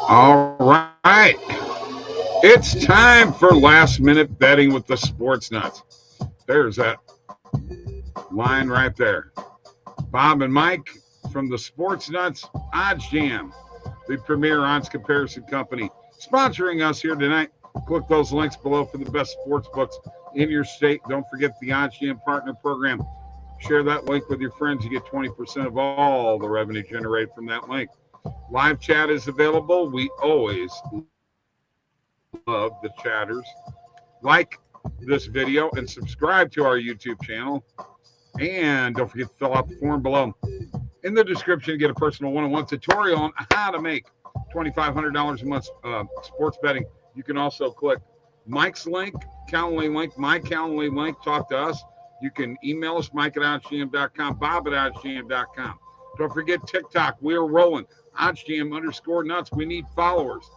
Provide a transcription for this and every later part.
All right. It's time for last minute betting with the Sports Nuts. There's that line right there. Bob and Mike from the Sports Nuts OddsJam, the premier odds comparison company, sponsoring us here tonight. Click those links below for the best sports books in your state. Don't forget the OddsJam Partner Program. Share that link with your friends. You get 20% of all the revenue generated from that link. Live chat is available. We always love the chatters. Like this video and subscribe to our YouTube channel. And don't forget to fill out the form below. In the description, get a personal one-on-one tutorial on how to make $2,500 a month sports betting. You can also click Mike's link, Calendly link, my Calendly link, talk to us. You can email us, Mike at OddsJam.com, Bob at OddsJam.com. Don't forget TikTok. We're rolling. OddsJam_nuts. We need followers.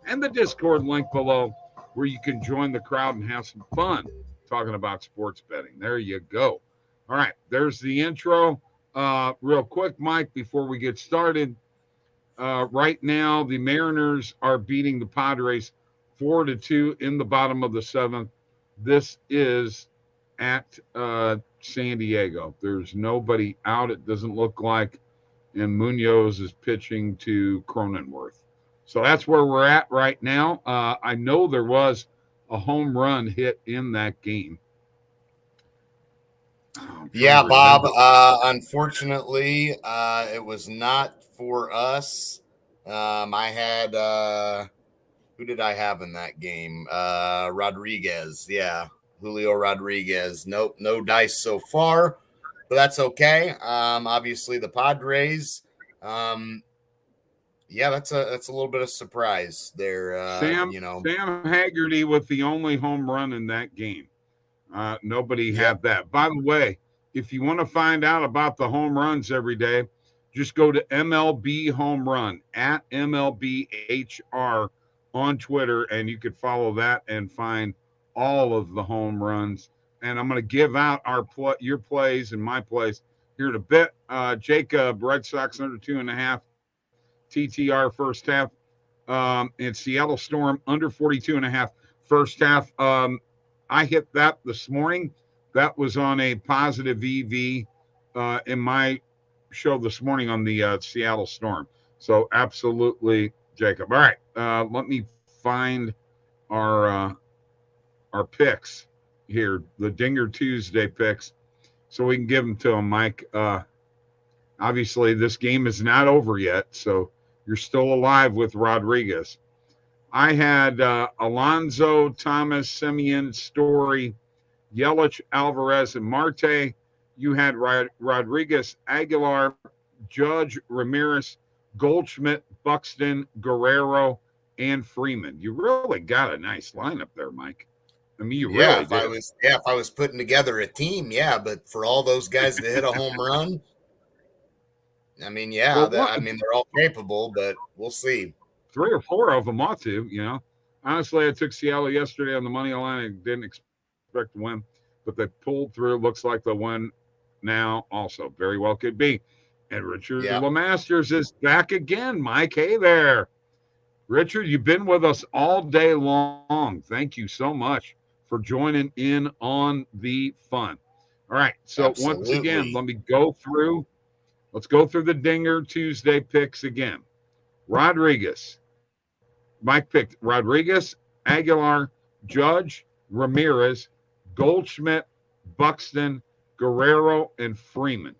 And the Discord link below where you can join the crowd and have some fun talking about sports betting. There you go. All right, there's the intro. Real quick, Mike, before we get started. Right now, the Mariners are beating the Padres 4-2 in the bottom of the seventh. This is at San Diego. There's nobody out, it doesn't look like, and Munoz is pitching to Cronenworth. So that's where we're at right now. I know there was a home run hit in that game. Yeah, Bob. Unfortunately, it was not for us. I had who did I have in that game? Rodriguez. Yeah, Julio Rodriguez. Nope, no dice so far, but that's okay. Obviously, the Padres. Yeah, that's a little bit of surprise there. Sam Haggerty with the only home run in that game. Nobody had that. By the way, if you want to find out about the home runs every day, just go to MLB Home Run at MLBHR on Twitter, and you could follow that and find all of the home runs. And I'm going to give out your plays and my plays here in a bit. Jacob, Red Sox under 2.5, TTR first half, and Seattle Storm under 42.5 first half. I hit that this morning. That was on a positive EV in my show this morning on the Seattle Storm. So absolutely, Jacob. All right, let me find our picks here, the Dinger Tuesday picks, so we can give them to them, Mike. Obviously, this game is not over yet, so you're still alive with Rodriguez. I had Alonso, Thomas, Semien, Story, Yelich, Alvarez, and Marte. You had Rodriguez, Aguilar, Judge, Ramirez, Goldschmidt, Buxton, Guerrero, and Freeman. You really got a nice lineup there, Mike. I mean, you really did. If I was putting together a team, yeah, but for all those guys to hit a home run, I mean, yeah, they're all capable, but we'll see. 3 or 4 of them ought to, Honestly, I took Seattle yesterday on the money line and didn't expect to win, but they pulled through. Looks like they'll win now also. Very well could be. And Richard LeMasters is back again, Mike. Hey there. Richard, you've been with us all day long. Thank you so much for joining in on the fun. All right, so Once again, let's go through the Dinger Tuesday picks again. Rodriguez. Mike picked Rodriguez, Aguilar, Judge, Ramirez, Goldschmidt, Buxton, Guerrero, and Freeman.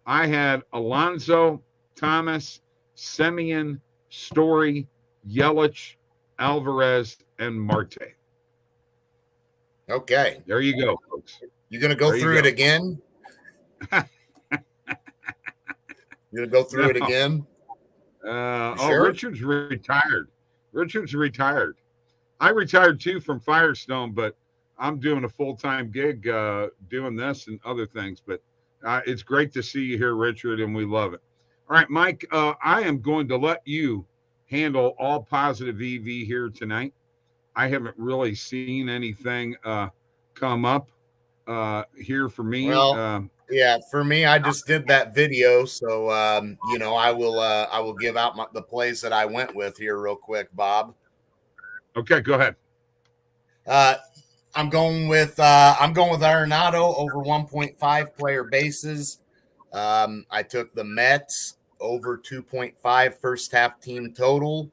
I had Alonso, Thomas, Semien, Story, Yelich, Alvarez, and Marte. Okay. There you go, folks. You going to go through it again? You going to go through it again? Sure? Richard's retired. I retired too from Firestone, but I'm doing a full-time gig doing this and other things. But it's great to see you here, Richard, and we love it. All right, Mike, I am going to let you handle all positive EV here tonight. I haven't really seen anything come up here for me. Well, Yeah, for me, I just did that video, so I will give out the plays that I went with here real quick, Bob. Okay, go ahead. I'm going with Arenado over 1.5 player bases. I took the Mets over 2.5 first half team total.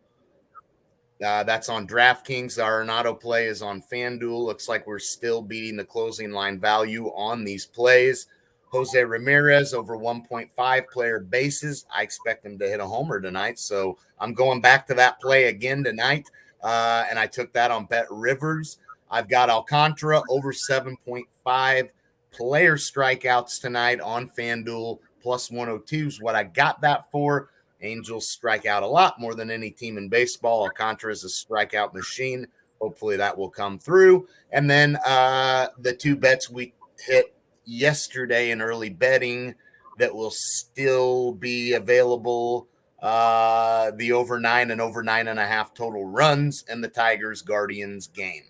That's on DraftKings. The Arenado play is on FanDuel. Looks like we're still beating the closing line value on these plays. Jose Ramirez over 1.5 player bases. I expect him to hit a homer tonight. So I'm going back to that play again tonight. And I took that on Bet Rivers. I've got Alcantara over 7.5 player strikeouts tonight on FanDuel plus 102 is what I got that for. Angels strike out a lot more than any team in baseball. Alcantara is a strikeout machine. Hopefully that will come through. And then the two bets we hit yesterday in early betting that will still be available, the over 9 and over 9.5 total runs and the Tigers Guardians game.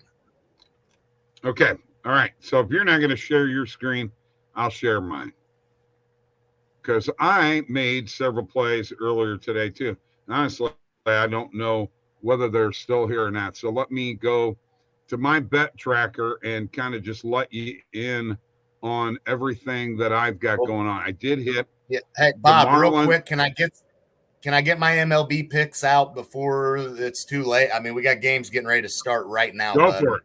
Okay. All right. So if you're not going to share your screen, I'll share mine. Because I made several plays earlier today too. And honestly, I don't know whether they're still here or not. So let me go to my bet tracker and kind of just let you in on everything that I've got going on. I did hit. Yeah. Hey, Bob, real quick, can I get my MLB picks out before it's too late? I mean, we got games getting ready to start right now. Go for it.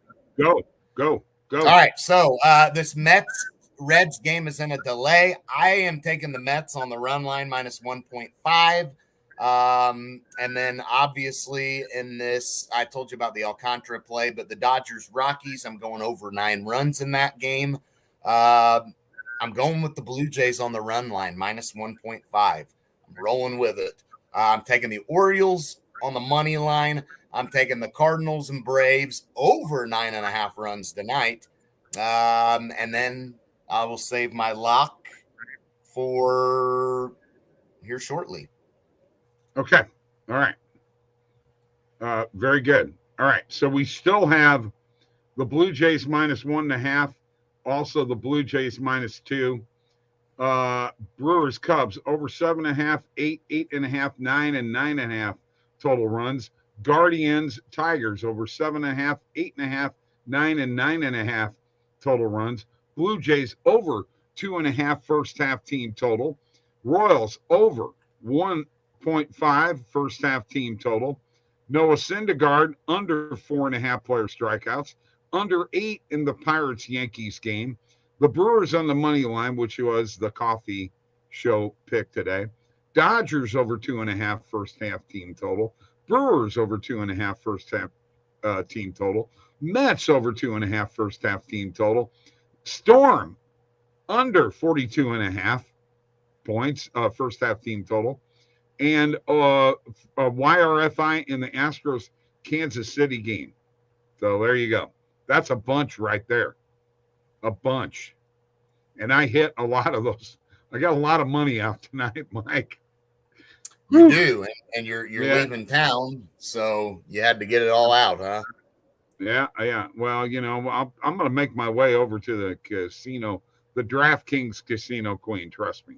Go. All right. So this Mets Reds game is in a delay. I am taking the Mets on the run line minus 1.5. And then obviously in this, I told you about the Alcantara play, but the Dodgers Rockies, I'm going over 9 runs in that game. I'm going with the Blue Jays on the run line minus 1.5. I'm rolling with it. I'm taking the Orioles on the money line. I'm taking the Cardinals and Braves over 9.5 runs tonight. And then I will save my lock for here shortly. Okay. All right. Very good. All right. So we still have the Blue Jays minus 1.5. Also the Blue Jays minus 2. Brewers Cubs over 7.5, 8, 8.5, 9, and 9.5 total runs. Guardians Tigers over 7.5, 8.5, 9, and 9.5 total runs. Blue Jays over 2.5 first half team total. Royals over 1.5 first half team total. Noah Syndergaard under 4.5 player strikeouts. Under 8 in the Pirates Yankees game. The Brewers on the money line, which was the coffee show pick today. Dodgers over 2.5 first half team total. Brewers over 2.5 first half team total. Mets over 2.5 first half team total. Storm under 42.5 points first half team total. And YRFI in the Astros Kansas City game. So there you go. That's a bunch right there. A bunch. And I hit a lot of those. I got a lot of money out tonight, Mike. You do, and you're leaving town, so you had to get it all out, huh? Yeah. Well, I'm going to make my way over to the casino, the DraftKings Casino Queen. Trust me.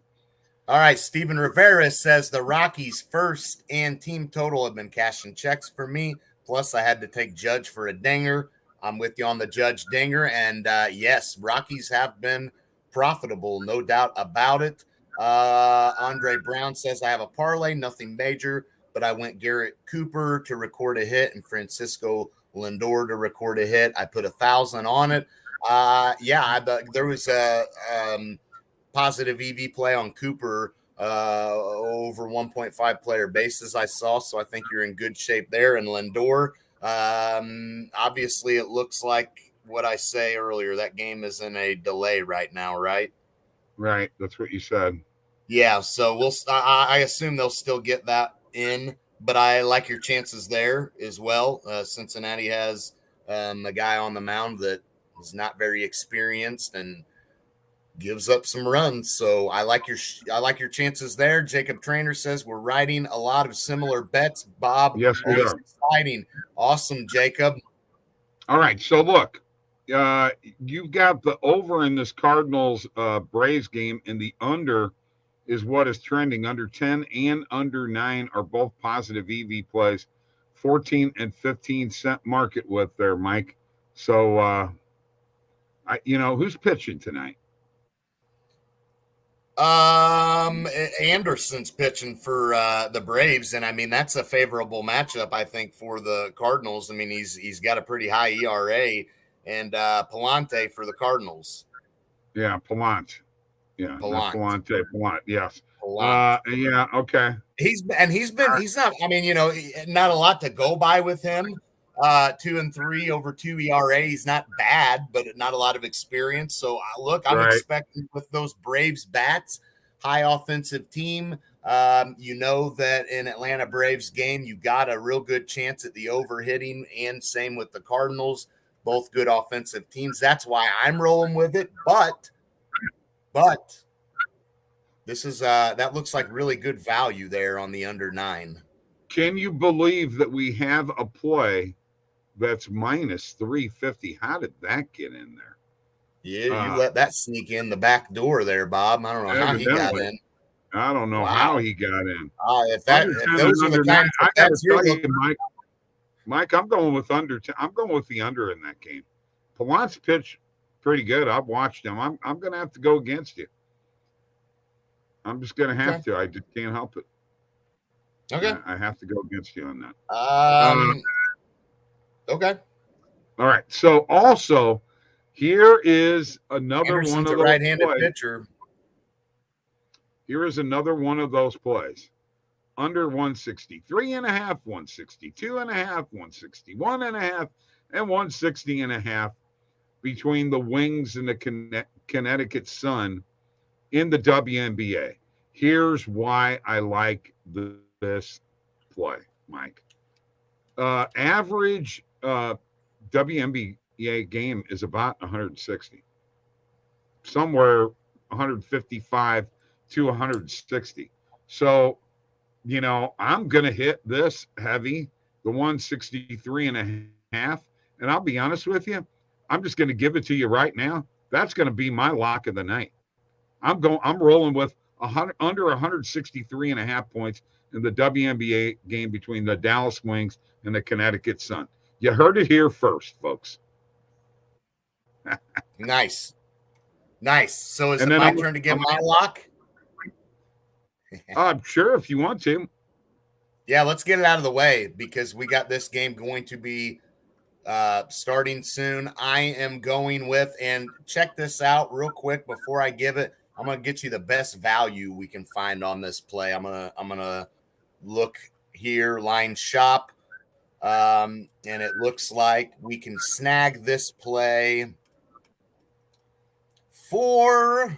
All right. Steven Rivera says the Rockies first and team total have been cashing checks for me. Plus, I had to take Judge for a dinger. I'm with you on the Judge dinger. And yes, Rockies have been profitable, no doubt about it. Andre Brown says I have a parlay, nothing major, but I went Garrett Cooper to record a hit and Francisco Lindor to record a hit. I put 1,000 on it. There was a positive EV play on Cooper over 1.5 player bases I saw, so I think you're in good shape there. And Lindor, obviously it looks like what I say earlier, that game is in a delay right now, right? Right. That's what you said. Yeah. So I assume they'll still get that in, but I like your chances there as well. Cincinnati has a guy on the mound that is not very experienced and gives up some runs. So I like your chances there. Jacob Trainer says we're writing a lot of similar bets. Bob, yes, we are. Exciting. Awesome, Jacob. All right. So look, You've got the over in this Cardinals Braves game, and the under is what is trending. Under 10 and under 9 are both positive EV plays. 14 and 15-cent market with there, Mike. So, who's pitching tonight? Anderson's pitching for the Braves, and I mean that's a favorable matchup, I think, for the Cardinals. I mean he's got a pretty high ERA, and Palante for the Cardinals. Yeah, Palante. Yeah, Palante. Palante. Yes. Palante. Yeah. Okay. He's not. I mean, not a lot to go by with him. 2 and 3 over 2 ERA. He's not bad, but not a lot of experience. So look, I'm expecting with those Braves bats, high offensive team. You know that in Atlanta Braves game, you got a real good chance at the overhitting, and same with the Cardinals, both good offensive teams. That's why I'm rolling with it. But this is that looks like really good value there on the under 9. Can you believe that we have a play that's minus 350? How did that get in there? Yeah, you let that sneak in the back door there, Bob. I don't know how he got in. I don't know how he got in. If those are the times, I got to tell you, Mike, I'm going with under. I'm going with the under in that game. Palante's pitch pretty good. I've watched him. I'm going to have to go against you. I'm just going to have to. I just can't help it. Okay. I have to go against you on that. Okay. All right. So also, here is another Anderson's one of a those right-handed plays. pitcher. Here is another one of those plays. Under 163.5, 162.5, 161.5, and 160.5 between the Wings and the Connecticut Sun in the WNBA. Here's why I like this play, Mike. Average WNBA game is about 160, somewhere 155 to 160. So, I'm going to hit this heavy, the 163.5. And I'll be honest with you, I'm just going to give it to you right now. That's going to be my lock of the night. I'm rolling with under 163.5 points in the WNBA game between the Dallas Wings and the Connecticut Sun. You heard it here first, folks. Nice. So is it my turn to get my lock? I'm sure if you want to. Yeah, let's get it out of the way because we got this game going to be starting soon. I am going with, and check this out real quick before I give it. I'm going to get you the best value we can find on this play. I'm gonna look here, line shop, and it looks like we can snag this play for.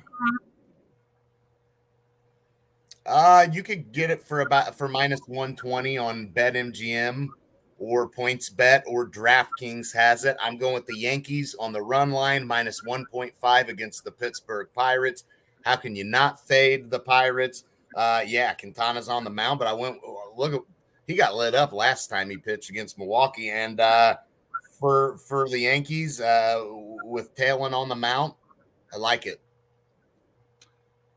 You could get it for minus 120 on BetMGM or PointsBet, or DraftKings has it. I'm going with the Yankees on the run line, minus 1.5 against the Pittsburgh Pirates. How can you not fade the Pirates? Quintana's on the mound, but he got lit up last time he pitched against Milwaukee. And for the Yankees, with Talon on the mound, I like it.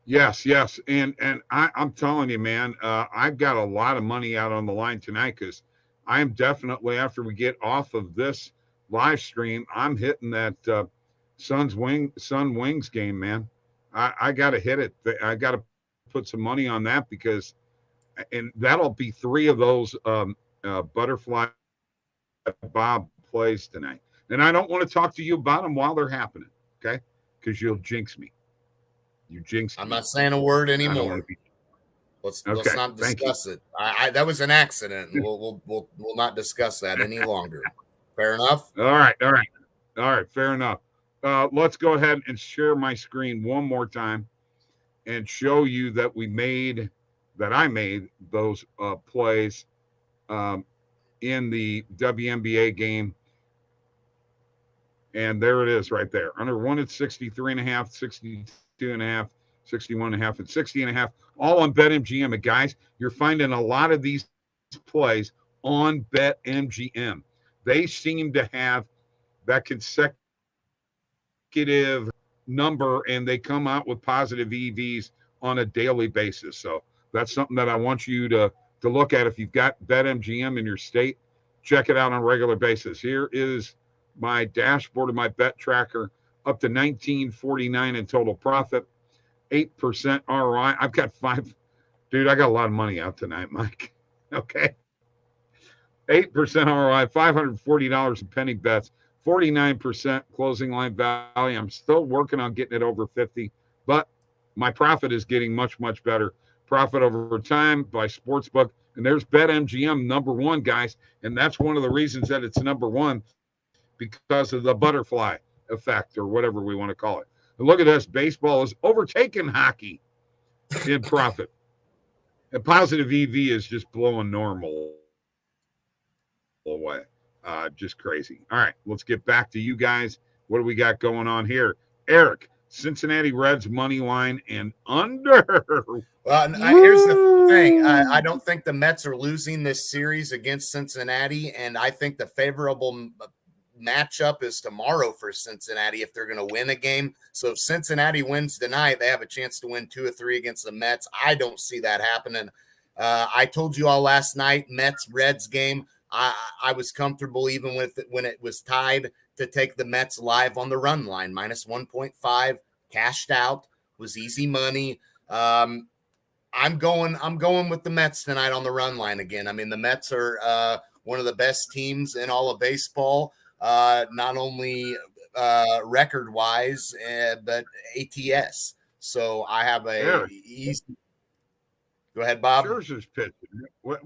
Yes. And I'm telling you, man, I've got a lot of money out on the line tonight because I'm definitely, after we get off of this live stream, I'm hitting that Sun Wings game, man. I got to hit it. I got to put some money on that because, and that'll be 3 of those butterfly Bob plays tonight. And I don't want to talk to you about them while they're happening, okay? Because you'll jinx me. You jinxed me. I'm not saying a word anymore. Let's not discuss it. That was an accident. We'll not discuss that any longer. Fair enough. All right. Fair enough. Let's go ahead and share my screen one more time and show you that I made those plays in the WNBA game. And there it is right there. Under 1 at 63.5, 62.5, 61.5, and 60.5, all on BetMGM. And guys, you're finding a lot of these plays on BetMGM. They seem to have that consecutive consecutive number, and they come out with positive EVs on a daily basis. So that's something that I want you to look at. If you've got BetMGM in your state, check it out on a regular basis. Here is my dashboard of my bet tracker, up to $19.49 in total profit, 8% ROI. I've got dude, I got a lot of money out tonight, Mike. Okay. 8% ROI, $540 in penny bets, 49% closing line value. I'm still working on getting it over 50, but my profit is getting much, much better. Profit over time by Sportsbook. And there's BetMGM number one, guys. And that's one of the reasons that it's number one, because of the butterfly effect, or whatever we want to call it. And look at this. Baseball is overtaking hockey in profit. And positive EV is just blowing normal away. Just crazy. All right, let's get back to you guys. What do we got going on here? Eric, Cincinnati Reds money line and under. Well, here's the thing. I don't think the Mets are losing this series against Cincinnati, and I think the favorable matchup is tomorrow for Cincinnati if they're going to win a game. So if Cincinnati wins tonight, they have a chance to win 2 or 3 against the Mets. I don't see that happening. I told you all last night, Mets-Reds game, I was comfortable even with it when it was tied to take the Mets live on the run line, minus 1.5, cashed out, was easy money. I'm going with the Mets tonight on the run line again. I mean, the Mets are one of the best teams in all of baseball, not only record-wise, but ATS. So I have easy. Go ahead, Bob. Scherzer's pitching. What?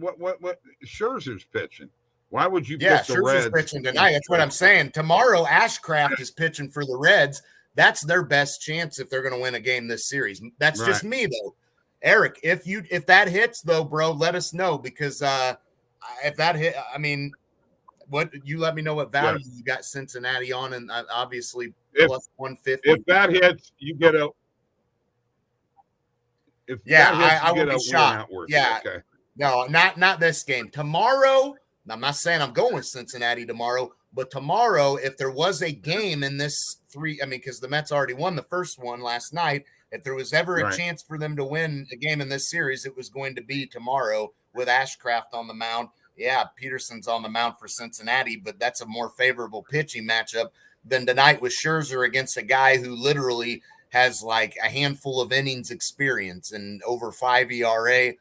Scherzer's pitching. Why would you pick the Reds? Scherzer's pitching tonight. That's what I'm saying. Tomorrow, Ashcraft is pitching for the Reds. That's their best chance if they're going to win a game this series. That's just me, though. Eric, if that hits, though, bro, let us know, because if that hit, I mean, you let me know what value you got Cincinnati on, and obviously plus 150. If that hits, you get a. I will be shocked. Yeah, okay. No, not this game. Tomorrow, I'm not saying I'm going with Cincinnati tomorrow, but tomorrow, if there was a game in this because the Mets already won the first one last night, if there was ever a chance for them to win a game in this series, it was going to be tomorrow with Ashcraft on the mound. Yeah, Peterson's on the mound for Cincinnati, but that's a more favorable pitching matchup than tonight with Scherzer against a guy who literally has like a handful of innings experience and over 5 ERA.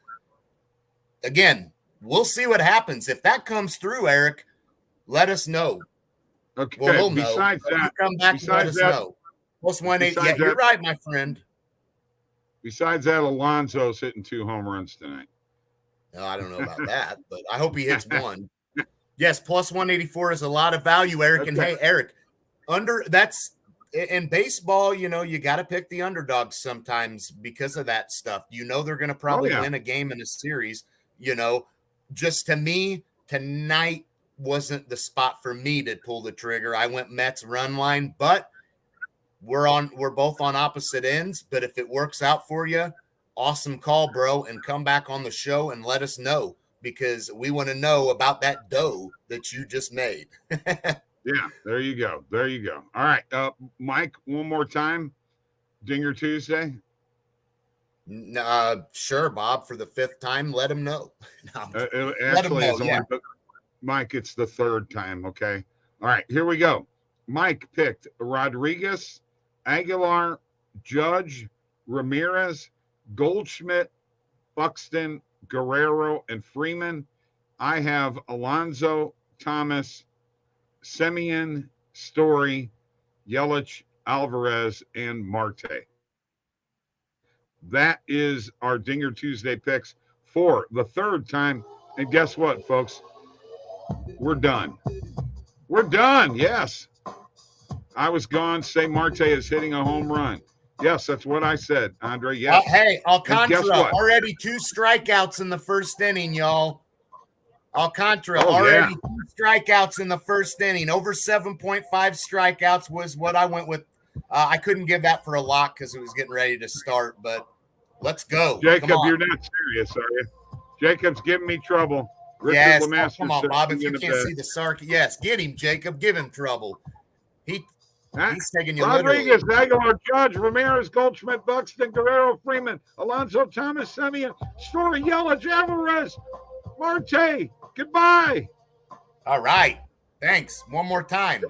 Again, we'll see what happens. If that comes through, Eric, let us know. Okay. Well, we'll know. Besides that, come back and let us know. Plus 180. Yeah, you're right, my friend. Besides that, Alonso's hitting 2 home runs tonight. No, I don't know about that, but I hope he hits one. Yes, plus 184 is a lot of value, Eric. Okay. And hey, Eric, in baseball, you got to pick the underdogs sometimes because of that stuff. They're going to probably win a game in a series. Just to me, tonight wasn't the spot for me to pull the trigger. I went Mets run line, but we're both on opposite ends. But if it works out for you, awesome call, bro, and come back on the show and let us know, because we want to know about that dough that you just made. Yeah, there you go. There you go. All right, Mike, one more time. Dinger Tuesday. Sure, Bob, for the 5th time. Let him know. Mike, it's the 3rd time. Okay. All right, here we go. Mike picked Rodriguez, Aguilar, Judge, Ramirez, Goldschmidt, Buxton, Guerrero, and Freeman. I have Alonso, Thomas, Semien, Story, Yelich, Alvarez, and Marte. That is our Dinger Tuesday picks for the 3rd time. And guess what, folks? We're done. We're done. Yes. I was gone. Say Marte is hitting a home run. Yes, that's what I said, Andre. Yes. Hey, Alcantara, already 2 strikeouts in the 1st inning, y'all. Alcantara, already 2 strikeouts in the 1st inning. Over 7.5 strikeouts was what I went with. I couldn't give that for a lock because it was getting ready to start, but let's go. Jacob, you're not serious, are you? Jacob's giving me trouble. Richard come on, Bob. If you can't see the sarcasm. Yes, get him, Jacob. Give him trouble. He's taking you Rodriguez, literally. Aguilar, Judge, Ramirez, Goldschmidt, Buxton, Guerrero, Freeman, Alonso, Thomas, Semien, Story, Yelich, Alvarez, Marte. Goodbye. All right. Thanks. One more time.